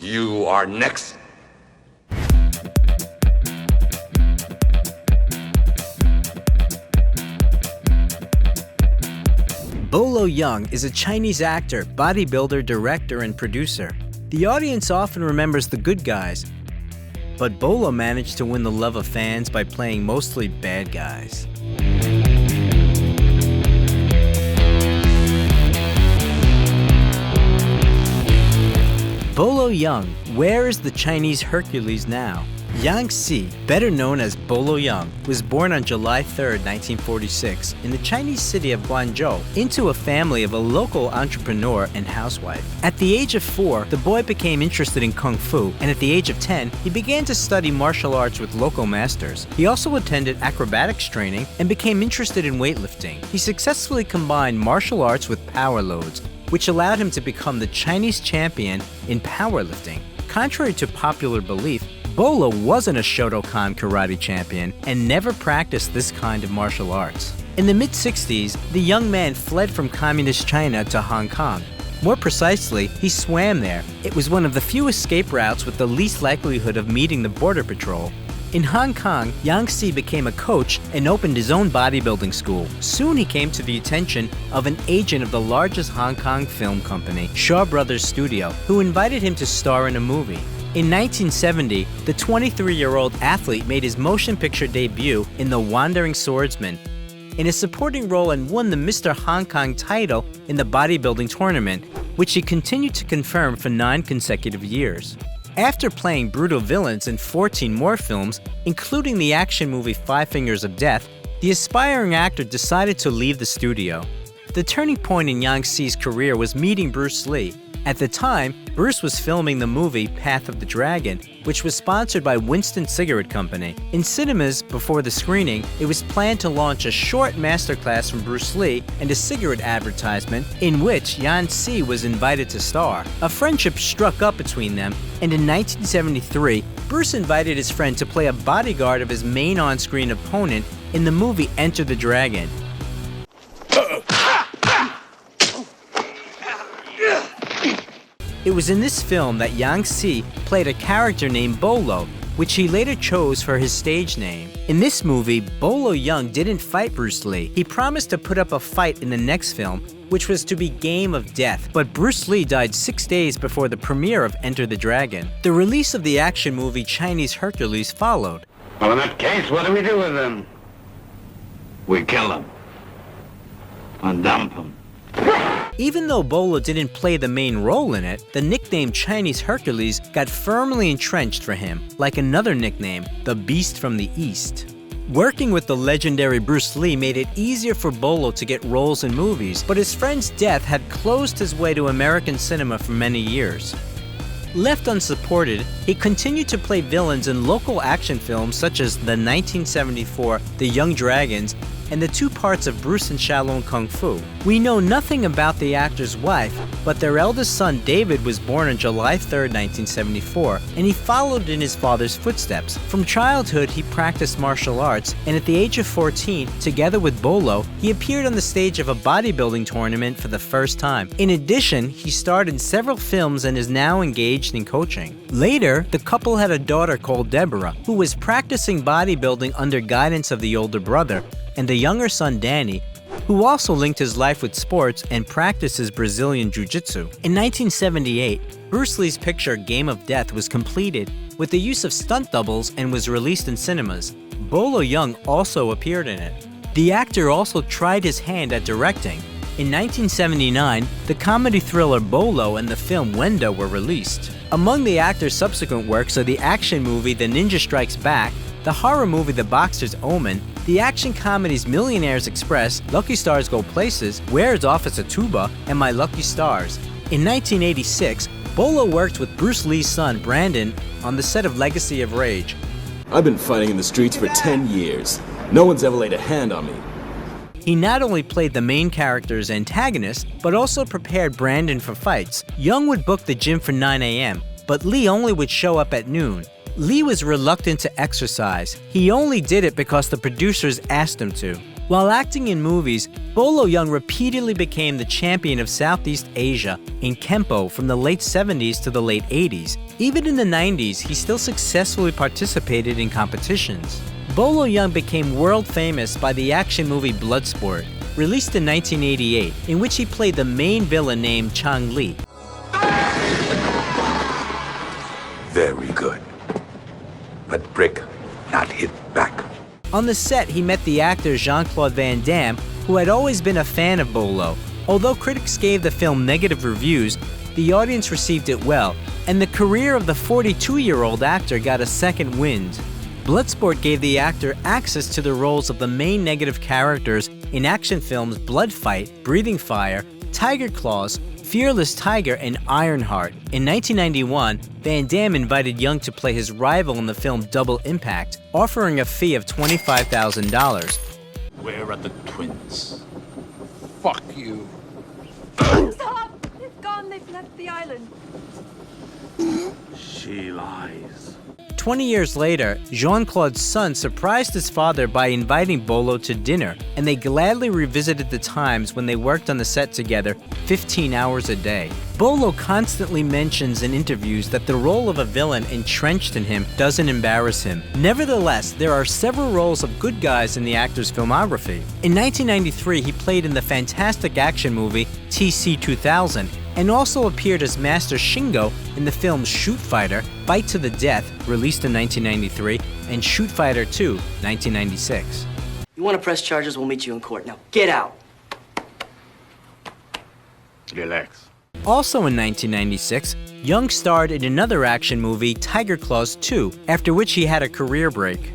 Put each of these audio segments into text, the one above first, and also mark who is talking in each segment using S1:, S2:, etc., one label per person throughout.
S1: You are next.
S2: Bolo Yeung is a Chinese actor, bodybuilder, director, and producer. The audience often remembers the good guys, but Bolo managed to win the love of fans by playing mostly bad guys. Bolo Yeung, where is the Chinese Hercules now? Yang Si, better known as Bolo Yeung, was born on July 3, 1946, in the Chinese city of Guangzhou, into a family of a local entrepreneur and housewife. At the age of 4, the boy became interested in Kung Fu, and at the age of 10, he began to study martial arts with local masters. He also attended acrobatics training and became interested in weightlifting. He successfully combined martial arts with power loads, which allowed him to become the Chinese champion in powerlifting. Contrary to popular belief, Bolo wasn't a Shotokan karate champion and never practiced this kind of martial arts. In the mid-60s, the young man fled from communist China to Hong Kong. More precisely, he swam there. It was one of the few escape routes with the least likelihood of meeting the border patrol. In Hong Kong, Yang Si became a coach and opened his own bodybuilding school. Soon he came to the attention of an agent of the largest Hong Kong film company, Shaw Brothers Studio, who invited him to star in a movie. In 1970, the 23-year-old athlete made his motion picture debut in The Wandering Swordsman, in a supporting role, and won the Mr. Hong Kong title in the bodybuilding tournament, which he continued to confirm for 9 consecutive years. After playing brutal villains in 14 more films, including the action movie 5 Fingers of Death, the aspiring actor decided to leave the studio. The turning point in Yang Si's career was meeting Bruce Lee. At the time, Bruce was filming the movie Path of the Dragon, which was sponsored by Winston Cigarette Company. In cinemas, before the screening, it was planned to launch a short masterclass from Bruce Lee and a cigarette advertisement in which Yang Si was invited to star. A friendship struck up between them, and in 1973, Bruce invited his friend to play a bodyguard of his main on-screen opponent in the movie Enter the Dragon. It was in this film that Yang Si played a character named Bolo, which he later chose for his stage name. In this movie, Bolo Yeung didn't fight Bruce Lee. He promised to put up a fight in the next film, which was to be Game of Death, but Bruce Lee died 6 days before the premiere of Enter the Dragon. The release of the action movie Chinese Hercules followed.
S3: Well, in that case, what do we do with them? We kill them. And dump them.
S2: Even though Bolo didn't play the main role in it, the nickname Chinese Hercules got firmly entrenched for him, like another nickname, the Beast from the East. Working with the legendary Bruce Lee made it easier for Bolo to get roles in movies, but his friend's death had closed his way to American cinema for many years. Left unsupported, he continued to play villains in local action films such as the 1974 The Young Dragons and the 2 parts of Bruce and Shaolin Kung Fu. We know nothing about the actor's wife, but their eldest son David was born on July 3, 1974, and he followed in his father's footsteps. From childhood, he practiced martial arts, and at the age of 14, together with Bolo, he appeared on the stage of a bodybuilding tournament for the first time. In addition, he starred in several films and is now engaged in coaching. Later, the couple had a daughter called Deborah, who was practicing bodybuilding under guidance of the older brother, and the younger son Danny, who also linked his life with sports and practices Brazilian Jiu-Jitsu. In 1978, Bruce Lee's picture Game of Death was completed with the use of stunt doubles and was released in cinemas. Bolo Yeung also appeared in it. The actor also tried his hand at directing. In 1979, the comedy thriller Bolo and the film Wendo were released. Among the actor's subsequent works are the action movie The Ninja Strikes Back, the horror movie The Boxer's Omen, the action comedies Millionaire's Express, Lucky Stars Go Places, Where's Officer Tuba, and My Lucky Stars. In 1986, Bolo worked with Bruce Lee's son Brandon on the set of Legacy of Rage.
S4: I've been fighting in the streets for 10 years. No one's ever laid a hand on me.
S2: He not only played the main character's antagonist, but also prepared Brandon for fights. Yeung would book the gym for 9 a.m., but Lee only would show up at noon. Lee was reluctant to exercise. He only did it because the producers asked him to. While acting in movies, Bolo Yeung repeatedly became the champion of Southeast Asia in Kempo from the late 70s to the late 80s. Even in the 90s, he still successfully participated in competitions. Bolo Yeung became world famous by the action movie Bloodsport, released in 1988, in which he played the main villain named Chang Li.
S1: Very good. But brick, not hit back.
S2: On the set, he met the actor Jean-Claude Van Damme, who had always been a fan of Bolo. Although critics gave the film negative reviews, the audience received it well, and the career of the 42-year-old actor got a second wind. Bloodsport gave the actor access to the roles of the main negative characters in action films Blood Fight, Breathing Fire, Tiger Claws, Fearless Tiger, and Ironheart. In 1991, Van Damme invited Yeung to play his rival in the film Double Impact, offering a fee of $25,000.
S1: Where are the twins?
S5: Fuck you.
S6: Stop! They've gone. They've left the island.
S1: She lies.
S2: 20 years later, Jean-Claude's son surprised his father by inviting Bolo to dinner, and they gladly revisited the times when they worked on the set together 15 hours a day. Bolo constantly mentions in interviews that the role of a villain entrenched in him doesn't embarrass him. Nevertheless, there are several roles of good guys in the actor's filmography. In 1993, he played in the fantastic action movie TC-2000, and also appeared as Master Shingo in the films Shoot Fighter, Fight to the Death, released in 1993, and Shoot Fighter 2, 1996.
S7: You want to press charges, we'll meet you in court. Now, get out.
S1: Relax.
S2: Also in 1996, Yeung starred in another action movie, Tiger Claws 2, after which he had a career break.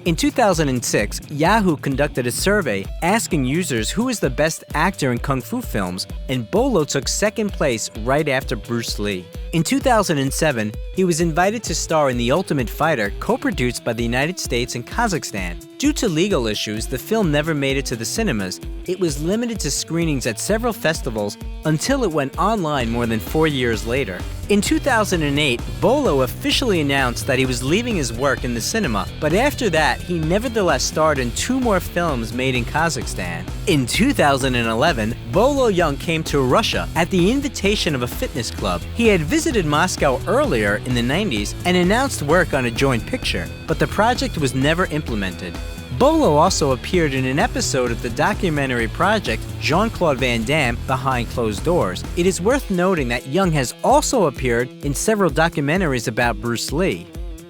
S2: In 2006, Yahoo conducted a survey asking users who is the best actor in kung fu films, and Bolo took second place right after Bruce Lee. In 2007, he was invited to star in The Ultimate Fighter, co-produced by the United States and Kazakhstan. Due to legal issues, the film never made it to the cinemas. It was limited to screenings at several festivals until it went online more than 4 years later. In 2008, Bolo officially announced that he was leaving his work in the cinema, but after that, he nevertheless starred in 2 more films made in Kazakhstan. In 2011, Bolo Yeung came to Russia at the invitation of a fitness club. He had visited Moscow earlier in the 90s and announced work on a joint picture, but the project was never implemented. Bolo also appeared in an episode of the documentary project Jean-Claude Van Damme Behind Closed Doors. It is worth noting that Yeung has also appeared in several documentaries about Bruce Lee.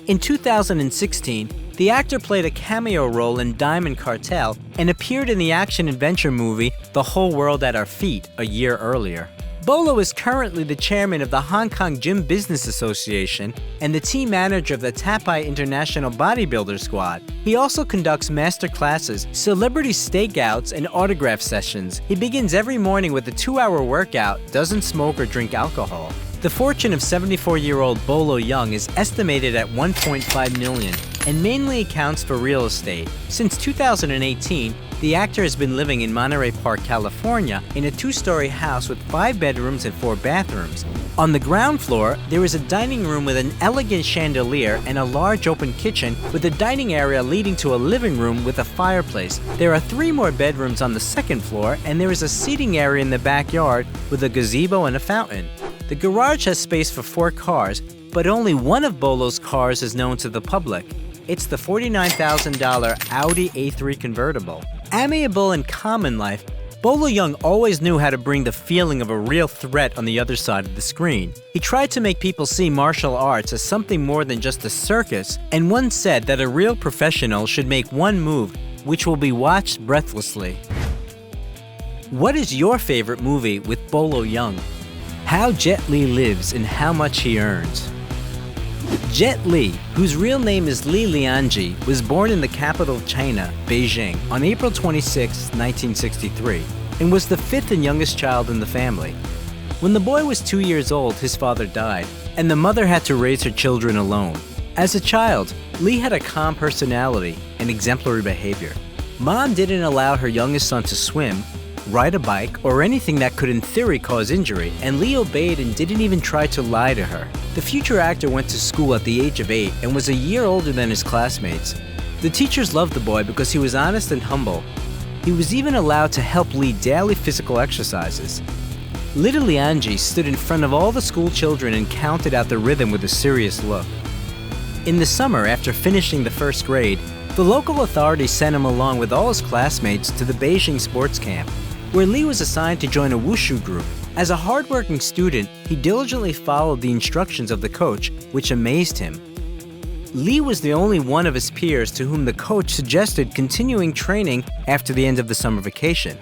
S2: In 2016, the actor played a cameo role in Diamond Cartel and appeared in the action-adventure movie The Whole World at Our Feet a year earlier. Bolo is currently the chairman of the Hong Kong Gym Business Association and the team manager of the Tapai International Bodybuilder Squad. He also conducts master classes, celebrity stakeouts, and autograph sessions. He begins every morning with a 2-hour workout, doesn't smoke or drink alcohol. The fortune of 74-year-old Bolo Yeung is estimated at $1.5 million and mainly accounts for real estate. Since 2018, the actor has been living in Monterey Park, California, in a 2-story house with 5 bedrooms and 4 bathrooms. On the ground floor, there is a dining room with an elegant chandelier and a large open kitchen with a dining area leading to a living room with a fireplace. There are 3 more bedrooms on the 2nd floor, and there is a seating area in the backyard with a gazebo and a fountain. The garage has space for 4 cars, but only one of Bolo's cars is known to the public. It's the $49,000 Audi A3 convertible. Amiable in common life, Bolo Yeung always knew how to bring the feeling of a real threat on the other side of the screen. He tried to make people see martial arts as something more than just a circus, and once said that a real professional should make one move which will be watched breathlessly. What is your favorite movie with Bolo Yeung? How Jet Li lives and how much he earns. Jet Li, whose real name is Li Lianji, was born in the capital of China, Beijing, on April 26, 1963, and was the 5th and youngest child in the family. When the boy was 2 years old, his father died, and the mother had to raise her children alone. As a child, Li had a calm personality and exemplary behavior. Mom didn't allow her youngest son to swim, ride a bike, or anything that could in theory cause injury, and Lee obeyed and didn't even try to lie to her. The future actor went to school at the age of 8 and was a year older than his classmates. The teachers loved the boy because he was honest and humble. He was even allowed to help lead daily physical exercises. Little Lianji stood in front of all the school children and counted out the rhythm with a serious look. In the summer, after finishing the first grade, the local authorities sent him along with all his classmates to the Beijing sports camp, where Lee was assigned to join a wushu group. As a hardworking student, he diligently followed the instructions of the coach, which amazed him. Lee was the only one of his peers to whom the coach suggested continuing training after the end of the summer vacation.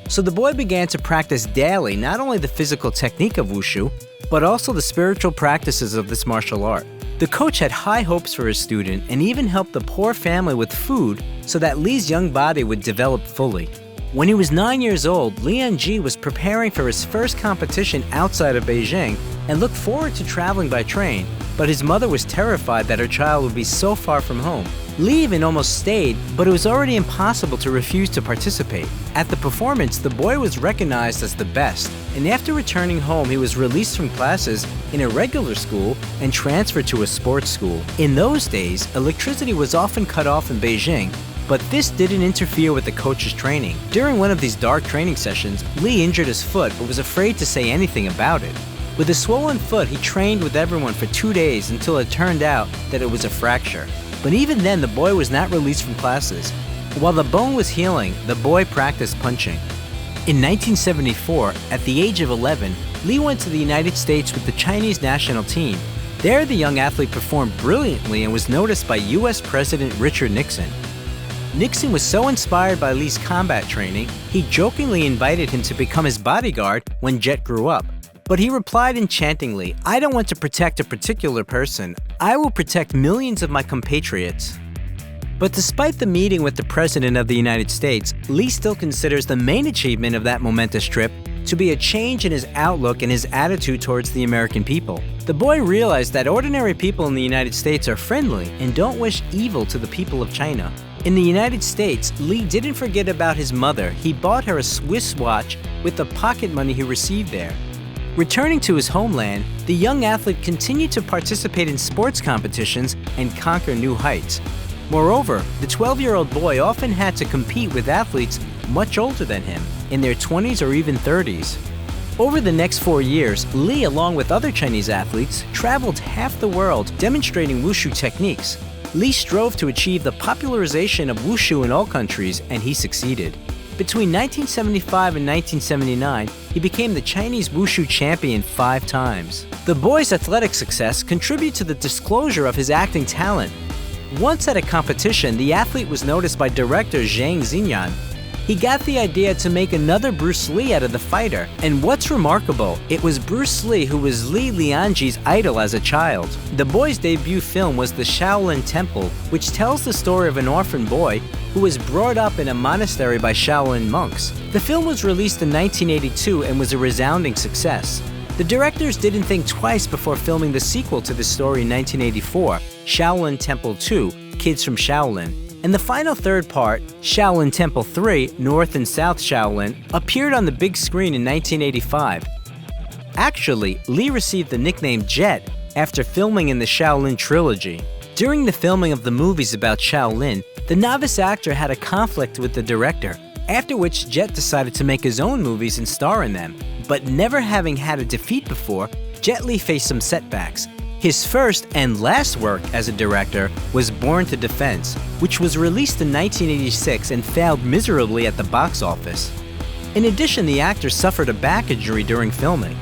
S2: So the boy began to practice daily not only the physical technique of wushu, but also the spiritual practices of this martial art. The coach had high hopes for his student and even helped the poor family with food so that Lee's young body would develop fully. When he was 9 years old, Lianji was preparing for his first competition outside of Beijing and looked forward to traveling by train, but his mother was terrified that her child would be so far from home. Lee even almost stayed, but it was already impossible to refuse to participate. At the performance, the boy was recognized as the best, and after returning home, he was released from classes in a regular school and transferred to a sports school. In those days, electricity was often cut off in Beijing, but this didn't interfere with the coach's training. During one of these dark training sessions, Lee injured his foot but was afraid to say anything about it. With a swollen foot, he trained with everyone for 2 days until it turned out that it was a fracture. But even then, the boy was not released from classes. While the bone was healing, the boy practiced punching. In 1974, at the age of 11, Lee went to the United States with the Chinese national team. There, the young athlete performed brilliantly and was noticed by US President Richard Nixon. Nixon was so inspired by Lee's combat training, he jokingly invited him to become his bodyguard when Jet grew up. But he replied enchantingly, "I don't want to protect a particular person. I will protect millions of my compatriots." But despite the meeting with the President of the United States, Lee still considers the main achievement of that momentous trip to be a change in his outlook and his attitude towards the American people. The boy realized that ordinary people in the United States are friendly and don't wish evil to the people of China. In the United States, Lee didn't forget about his mother. He bought her a Swiss watch with the pocket money he received there. Returning to his homeland, the young athlete continued to participate in sports competitions and conquer new heights. Moreover, the 12-year-old boy often had to compete with athletes much older than him, in their 20s or even 30s. Over the next 4 years, Lee, along with other Chinese athletes, traveled half the world demonstrating wushu techniques. Lee strove to achieve the popularization of wushu in all countries, and he succeeded. Between 1975 and 1979, he became the Chinese Wushu champion 5 times. The boy's athletic success contributed to the disclosure of his acting talent. Once at a competition, the athlete was noticed by director Zhang Xinyan. He got the idea to make another Bruce Lee out of the fighter, and what's remarkable, it was Bruce Lee who was Li Lianji's idol as a child. The boy's debut film was The Shaolin Temple, which tells the story of an orphan boy who was brought up in a monastery by Shaolin monks. The film was released in 1982 and was a resounding success. The directors didn't think twice before filming the sequel to the story in 1984, Shaolin Temple 2, Kids from Shaolin. And the final third part, Shaolin Temple 3, North and South Shaolin, appeared on the big screen in 1985. Actually, Lee received the nickname Jet after filming in the Shaolin trilogy. During the filming of the movies about Shaolin, the novice actor had a conflict with the director, after which Jet decided to make his own movies and star in them. But never having had a defeat before, Jet Li faced some setbacks. His first and last work as a director was Born to Defense, which was released in 1986 and failed miserably at the box office. In addition, the actor suffered a back injury during filming.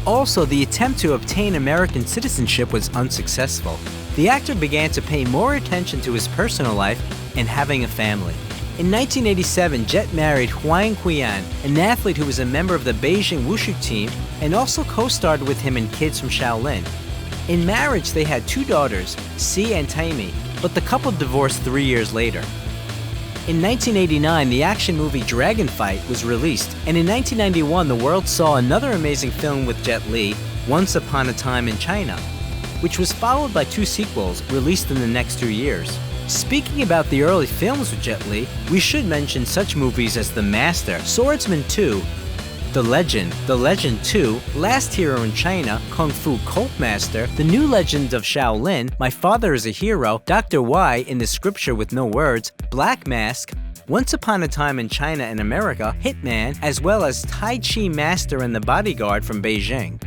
S2: Also, the attempt to obtain American citizenship was unsuccessful. The actor began to pay more attention to his personal life and having a family. In 1987, Jet married Huang Qian, an athlete who was a member of the Beijing Wushu team and also co-starred with him in Kids from Shaolin. In marriage, they had 2 daughters, Si and Taimi, but the couple divorced 3 years later. In 1989, the action movie Dragon Fight was released, and in 1991, the world saw another amazing film with Jet Li, Once Upon a Time in China, which was followed by 2 sequels released in the next 2 years. Speaking about the early films with Jet Li, we should mention such movies as The Master, Swordsman 2, The Legend 2, Last Hero in China, Kung Fu Cult Master, The New Legend of Shaolin, My Father is a Hero, Dr. Y in the Scripture with No Words, Black Mask, Once Upon a Time in China and America, Hitman, as well as Tai Chi Master and the Bodyguard from Beijing.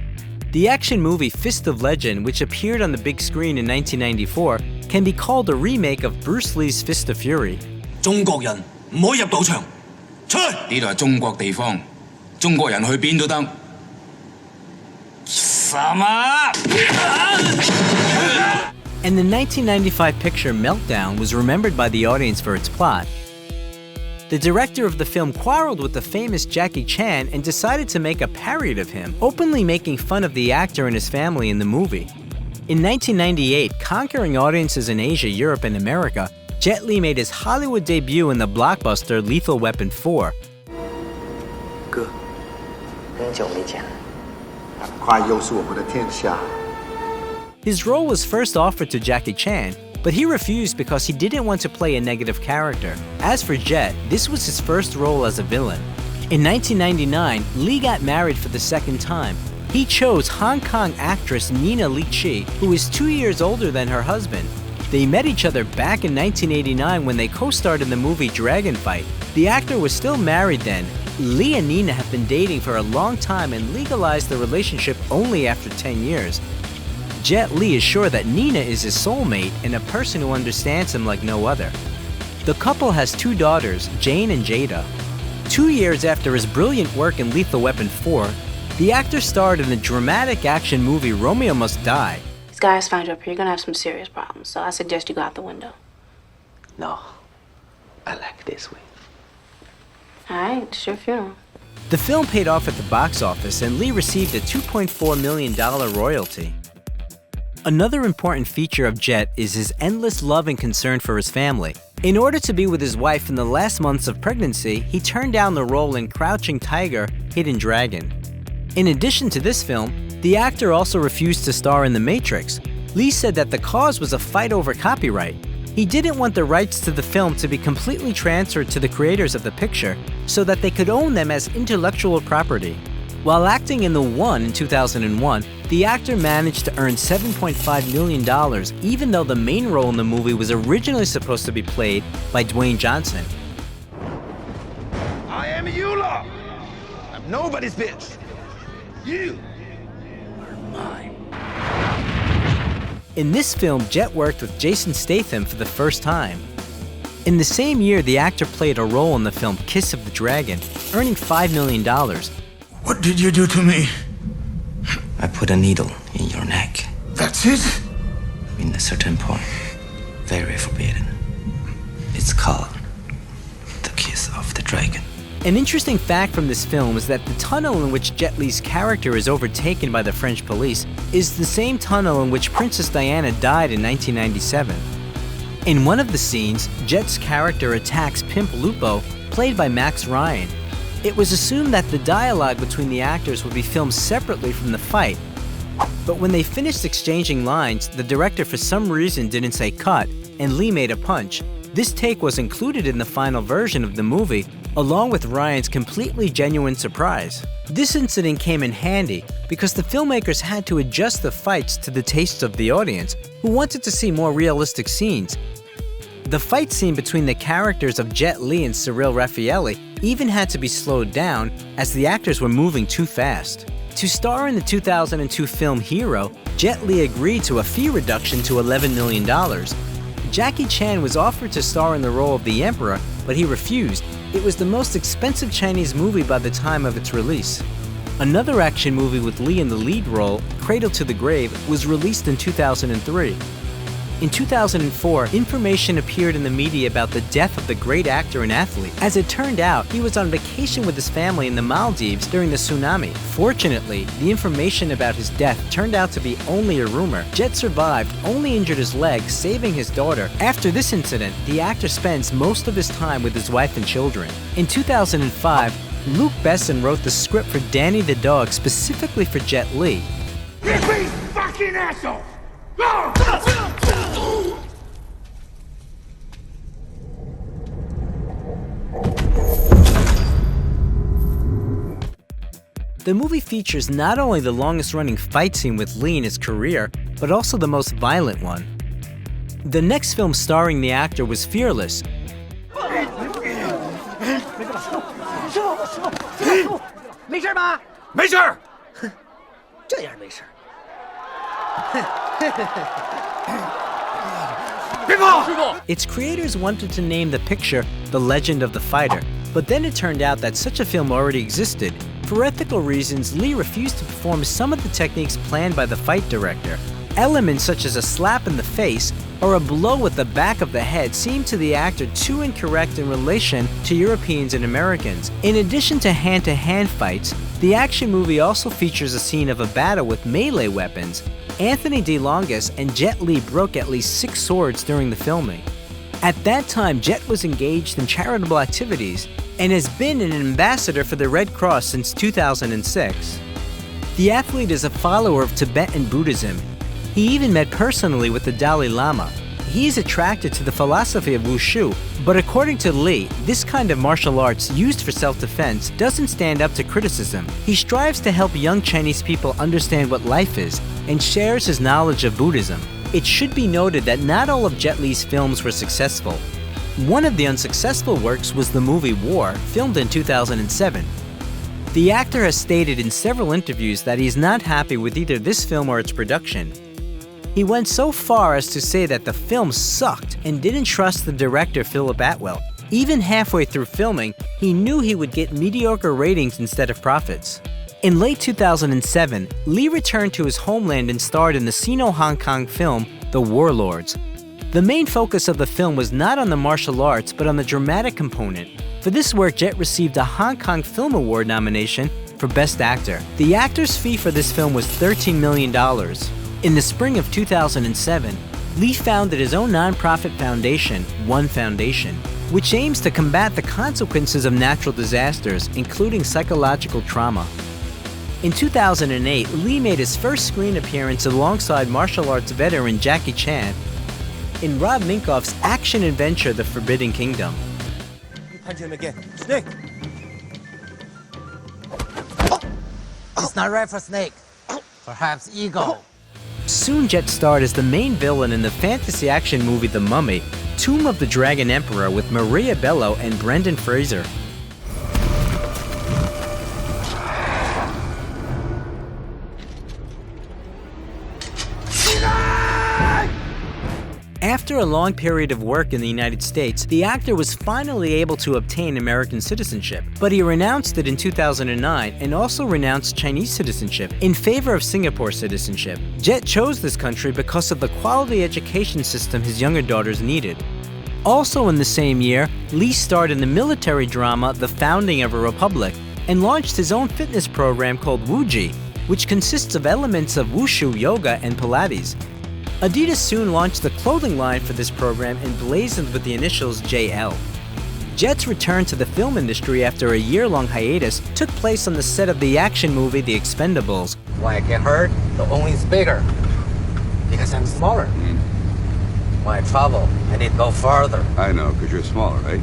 S2: The action movie Fist of Legend, which appeared on the big screen in 1994, can be called a remake of Bruce Lee's Fist of Fury.
S8: 中國人唔可以入賭場，出去！呢度係中國地方，中國人去邊都得。什麼？
S2: And the 1995 picture Meltdown was remembered by the audience for its plot. The director of the film quarreled with the famous Jackie Chan and decided to make a parody of him, openly making fun of the actor and his family in the movie. In 1998, conquering audiences in Asia, Europe, and America, Jet Li made his Hollywood debut in the blockbuster Lethal Weapon 4.
S9: 哥，很久没见了。
S10: 快又是我们的天下。
S2: His role was first offered to Jackie Chan, but he refused because he didn't want to play a negative character. As for Jet, this was his first role as a villain. In 1999, Lee got married for the second time. He chose Hong Kong actress Nina Lee Chi, who is 2 years older than her husband. They met each other back in 1989 when they co-starred in the movie Dragon Fight. The actor was still married then. Lee and Nina have been dating for a long time and legalized the relationship only after 10 years. Jet Li is sure that Nina is his soulmate and a person who understands him like no other. The couple has 2 daughters, Jane and Jada. 2 years after his brilliant work in Lethal Weapon 4, the actor starred in the dramatic action movie Romeo Must Die.
S11: These guys find you up here, you're gonna have some serious problems, so I suggest you go out the window.
S9: No, I like it this way.
S11: Alright, it's your funeral.
S2: The film paid off at the box office and Lee received a $2.4 million royalty. Another important feature of Jet is his endless love and concern for his family. In order to be with his wife in the last months of pregnancy, he turned down the role in Crouching Tiger, Hidden Dragon. In addition to this film, the actor also refused to star in The Matrix. Lee said that the cause was a fight over copyright. He didn't want the rights to the film to be completely transferred to the creators of the picture so that they could own them as intellectual property. While acting in The One in 2001, the actor managed to earn $7.5 million, even though the main role in the movie was originally supposed to be played by Dwayne Johnson.
S12: I am Eula. I'm nobody's bitch. You are mine.
S2: In this film, Jet worked with Jason Statham for the first time. In the same year, the actor played a role in the film Kiss of the Dragon, earning $5 million.
S8: What did you do to me?
S9: I put a needle in your neck.
S8: That's it?
S9: In a certain point. Very forbidden. It's called the Kiss of the Dragon.
S2: An interesting fact from this film is that the tunnel in which Jet Li's character is overtaken by the French police is the same tunnel in which Princess Diana died in 1997. In one of the scenes, Jet's character attacks Pimp Lupo, played by Max Ryan. It was assumed that the dialogue between the actors would be filmed separately from the fight. But when they finished exchanging lines, the director for some reason didn't say cut, and Lee made a punch. This take was included in the final version of the movie, along with Ryan's completely genuine surprise. This incident came in handy because the filmmakers had to adjust the fights to the tastes of the audience, who wanted to see more realistic scenes. The fight scene between the characters of Jet Li and Cyril Raffaelli even had to be slowed down as the actors were moving too fast. To star in the 2002 film Hero, Jet Li agreed to a fee reduction to $11 million. Jackie Chan was offered to star in the role of the Emperor, but he refused. It was the most expensive Chinese movie by the time of its release. Another action movie with Lee in the lead role, Cradle to the Grave, was released in 2003. In 2004, information appeared in the media about the death of the great actor and athlete. As it turned out, he was on vacation with his family in the Maldives during the tsunami. Fortunately, the information about his death turned out to be only a rumor. Jet survived, only injured his leg, saving his daughter. After this incident, the actor spends most of his time with his wife and children. In 2005, Luc Besson wrote the script for Danny the Dog specifically for Jet Li.
S12: You fucking asshole!
S2: The movie features not only the longest-running fight scene with Lee in his career, but also the most violent one. The next film starring the actor was Fearless.
S13: 没事吧？
S1: 没事儿。
S13: 这样没事。
S1: 别跑！
S2: Its creators wanted to name the picture The Legend of the Fighter, but then it turned out that such a film already existed. For ethical reasons, Lee refused to perform some of the techniques planned by the fight director. Elements such as a slap in the face or a blow with the back of the head seemed to the actor too incorrect in relation to Europeans and Americans. In addition to hand-to-hand fights, the action movie also features a scene of a battle with melee weapons. Anthony DeLongis and Jet Li broke at least 6 swords during the filming. At that time, Jet was engaged in charitable activities and has been an ambassador for the Red Cross since 2006. The athlete is a follower of Tibetan Buddhism. He even met personally with the Dalai Lama. He is attracted to the philosophy of Wushu, but according to Lee, this kind of martial arts used for self-defense doesn't stand up to criticism. He strives to help young Chinese people understand what life is and shares his knowledge of Buddhism. It should be noted that not all of Jet Li's films were successful. One of the unsuccessful works was the movie War, filmed in 2007. The actor has stated in several interviews that he is not happy with either this film or its production. He went so far as to say that the film sucked and didn't trust the director Philip Atwell. Even halfway through filming, he knew he would get mediocre ratings instead of profits. In late 2007, Lee returned to his homeland and starred in the Sino-Hong Kong film The Warlords. The main focus of the film was not on the martial arts but on the dramatic component. For this work, Jet received a Hong Kong Film Award nomination for Best Actor. The actor's fee for this film was $13 million. In the spring of 2007, Lee founded his own nonprofit foundation, One Foundation, which aims to combat the consequences of natural disasters, including psychological trauma. In 2008, Lee made his first screen appearance alongside martial arts veteran Jackie Chan in Rob Minkoff's action-adventure The Forbidden Kingdom.
S13: You punch him again. Snake! It's not right for snake. Perhaps eagle.
S2: Soon Jet starred as the main villain in the fantasy action movie The Mummy, Tomb of the Dragon Emperor with Maria Bello and Brendan Fraser. After a long period of work in the United States, the actor was finally able to obtain American citizenship, but he renounced it in 2009 and also renounced Chinese citizenship in favor of Singapore citizenship. Jet chose this country because of the quality education system his younger daughters needed. Also in the same year, Lee starred in the military drama The Founding of a Republic and launched his own fitness program called Wuji, which consists of elements of Wushu, yoga, and Pilates. Adidas soon launched the clothing line for this program emblazoned with the initials JL. Jet's return to the film industry after a year-long hiatus took place on the set of the action movie The Expendables.
S13: When I get hurt, the only is bigger. Because I'm smaller. When I travel, I need to go farther.
S1: I know, because you're smaller, right?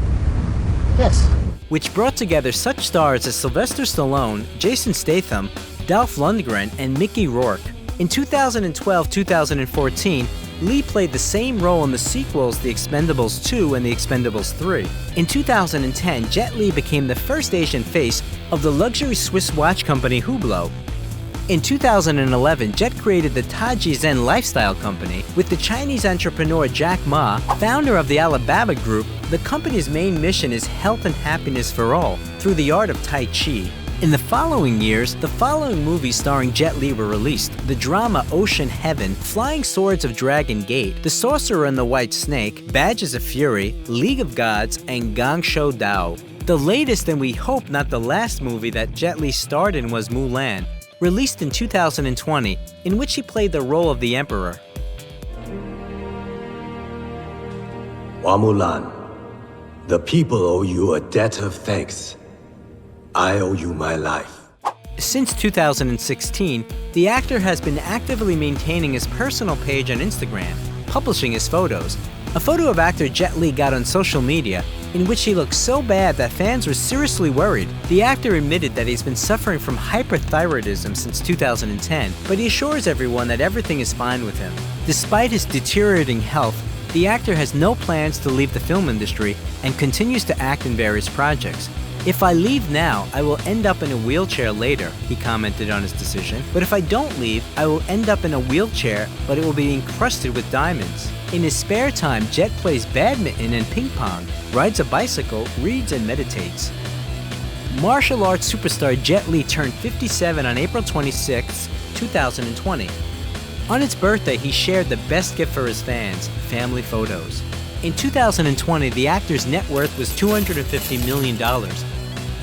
S13: Yes.
S2: Which brought together such stars as Sylvester Stallone, Jason Statham, Dolph Lundgren, and Mickey Rourke. In 2012-2014, Lee played the same role in the sequels The Expendables 2 and The Expendables 3. In 2010, Jet Li became the first Asian face of the luxury Swiss watch company Hublot. In 2011, Jet created the Taji Zen lifestyle company with the Chinese entrepreneur Jack Ma, founder of the Alibaba Group. The company's main mission is health and happiness for all through the art of Tai Chi. In the following years, the following movies starring Jet Li were released: the drama Ocean Heaven, Flying Swords of Dragon Gate, The Sorcerer and the White Snake, Badges of Fury, League of Gods, and Gong Shou Dao. The latest and we hope not the last movie that Jet Li starred in was Mulan, released in 2020, in which he played the role of the Emperor.
S14: Hua Mulan, the people owe you a debt of thanks. I owe you my life.
S2: Since 2016, the actor has been actively maintaining his personal page on Instagram, publishing his photos. A photo of actor Jet Li got on social media in which he looked so bad that fans were seriously worried. The actor admitted that he's been suffering from hyperthyroidism since 2010, but he assures everyone that everything is fine with him. Despite his deteriorating health, the actor has no plans to leave the film industry and continues to act in various projects. "If I leave now, I will end up in a wheelchair later," he commented on his decision. "But if I don't leave, I will end up in a wheelchair, but it will be encrusted with diamonds." In his spare time, Jet plays badminton and ping pong, rides a bicycle, reads and meditates. Martial arts superstar Jet Li turned 57 on April 26, 2020. On his birthday, he shared the best gift for his fans, family photos. In 2020, the actor's net worth was $250 million.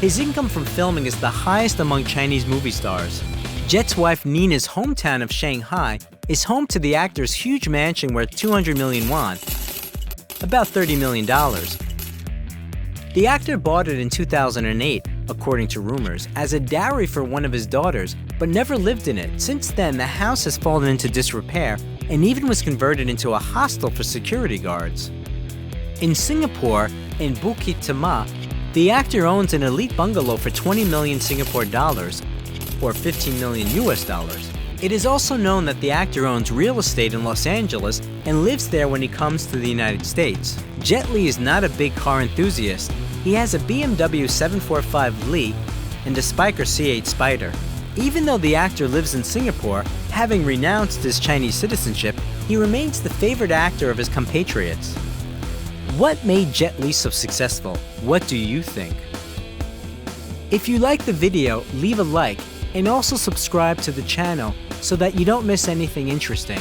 S2: His income from filming is the highest among Chinese movie stars. Jet's wife Nina's hometown of Shanghai is home to the actor's huge mansion worth 200 million won, about $30 million. The actor bought it in 2008, according to rumors, as a dowry for one of his daughters, but never lived in it. Since then, the house has fallen into disrepair and even was converted into a hostel for security guards. In Singapore, in Bukit Timah, the actor owns an elite bungalow for 20 million Singapore dollars, or 15 million US dollars. It is also known that the actor owns real estate in Los Angeles and lives there when he comes to the United States. Jet Li is not a big car enthusiast. He has a BMW 745 Li and a Spyker C8 Spider. Even though the actor lives in Singapore, having renounced his Chinese citizenship, he remains the favorite actor of his compatriots. What made Jet Li so successful? What do you think? If you like the video, leave a like and also subscribe to the channel so that you don't miss anything interesting.